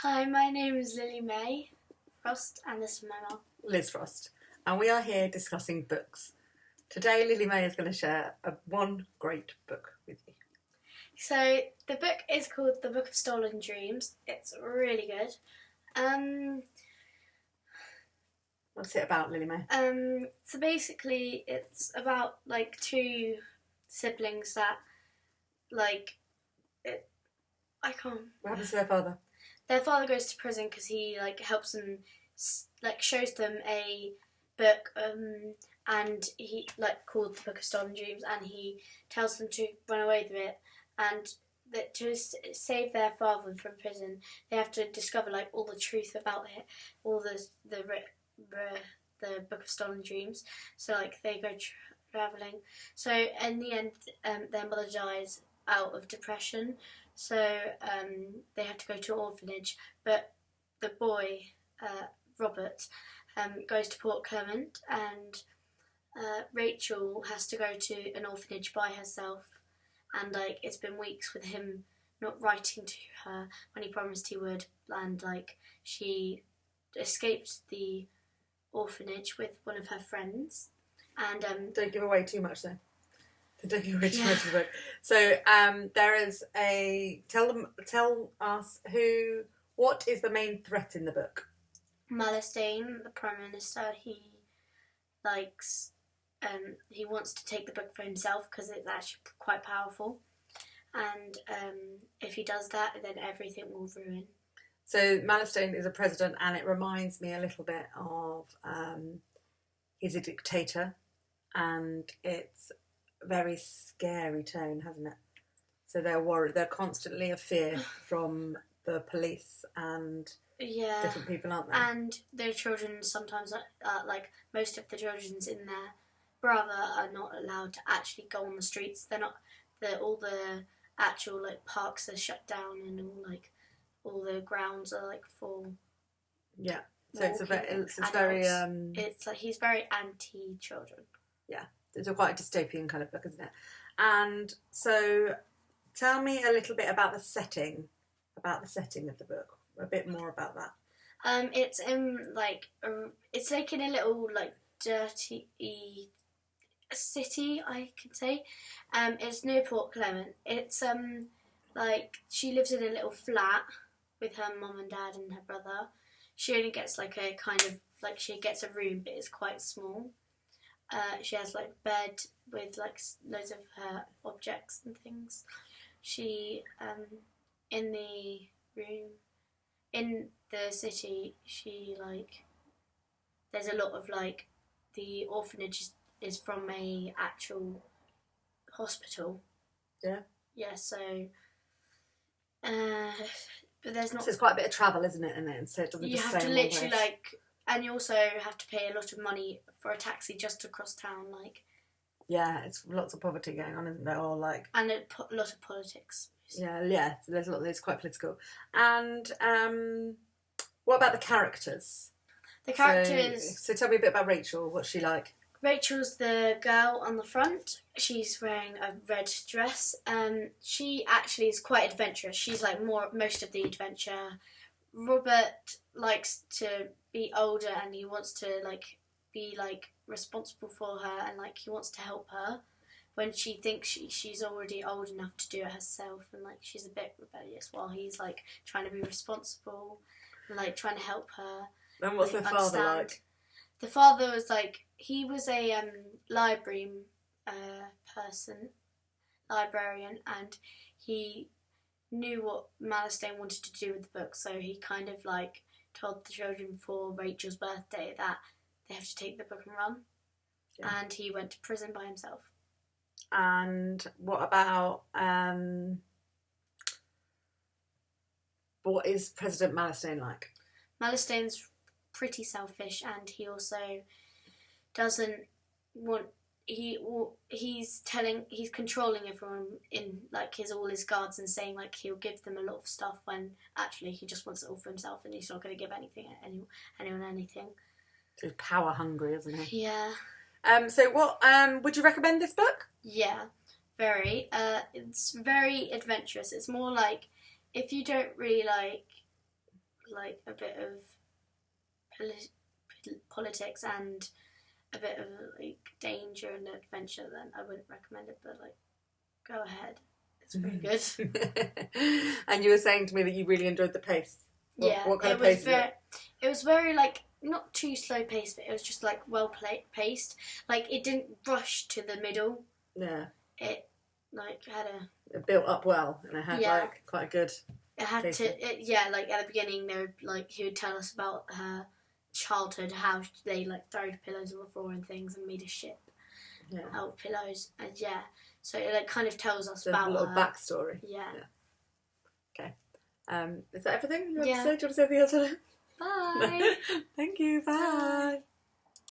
Hi, my name is Lily May Frost, and this is my mum. Liz Frost, and we are here discussing books. Today, Lily May is going to share one great book with you. So, the book is called The Book of Stolen Dreams. It's really good. What's it about, Lily May? So basically, it's about like two siblings that, I can't. What happens to their father? Their father goes to prison because he helps them, shows them a book, and he called the Book of Stolen Dreams, and he tells them to run away with it, and that to save their father from prison, they have to discover all the truth about it, all the Book of Stolen Dreams. So they go traveling. So in the end, their mother dies out of depression. So they have to go to an orphanage, but the boy, Robert, goes to Port Clement, and Rachel has to go to an orphanage by herself, and it's been weeks with him not writing to her when he promised he would, and she escaped the orphanage with one of her friends, and don't give away too much though. Don't give away too much of the book. So there is tell us what is the main threat in the book? Malastane, the Prime Minister, he likes, he wants to take the book for himself because it's actually quite powerful, and if he does that, then everything will ruin. So Malastane is a president, and it reminds me a little bit of he's a dictator, and it's a very scary tone, hasn't it? So they're worried, they're constantly a fear from the police and different people, aren't they? And their children sometimes, most of the children's in their brother are not allowed to actually go on the streets. They're not. All the actual parks are shut down, and all the grounds are for. Yeah. So it's very. It's he's very anti-children. Yeah, it's quite a dystopian kind of book, isn't it? And so, tell me a little bit about the setting of the book. A bit more about that. It's in it's in a little dirty city, I can say. It's near Port Clement. It's she lives in a little flat with her mum and dad and her brother. She only gets a kind of she gets a room, but it's quite small. She has bed with loads of her objects and things. She in the room in the city, she there's a lot of the orphanage is from a actual hospital. Yeah. Yeah. So, but there's not. So it's quite a bit of travel, isn't it? And then so it doesn't. You just have stay to in one literally place. and you also have to pay a lot of money for a taxi just to cross town, Yeah, it's lots of poverty going on, isn't there? Or and a lot of politics. Yeah. There's a lot. It's quite political. And what about the characters? The characters. So tell me a bit about Rachel. What's she like? Rachel's the girl on the front. She's wearing a red dress. She actually is quite adventurous. She's most of the adventure. Robert likes to be older, and he wants to be responsible for her, and he wants to help her when she thinks she's already old enough to do it herself, and she's a bit rebellious while he's trying to be responsible and trying to help her. And what's the father like? The father was he was a library librarian, and he knew what Malastane wanted to do with the book, so he kind of told the children before Rachel's birthday that they have to take the book and run. Yeah. And he went to prison by himself. And what about what is President Malastane like? Malastane's pretty selfish, and he also doesn't want. He's controlling everyone in all his guards, and saying he'll give them a lot of stuff when actually he just wants it all for himself, and he's not going to give anyone anything. So he's power hungry, isn't he? Yeah. So what would you recommend this book? Yeah, very. It's very adventurous. It's more if you don't really like a bit of politics and a bit of like danger and adventure, then I wouldn't recommend it. But like, go ahead, it's pretty good. And you were saying to me that you really enjoyed the pace. What kind of pace is it? It was very like not too slow paced, but it was just like well paced. Like it didn't rush to the middle. Yeah. It like had It built up well, and it had like quite a good. It had like at the beginning they would like he would tell us about her childhood, how they like throwed pillows on the floor and things and made a ship out of pillows, and so it like kind of tells us about a little her backstory. Yeah. Okay. Is that everything you want to say? Do you want to say anything else? Bye. Thank you. Bye.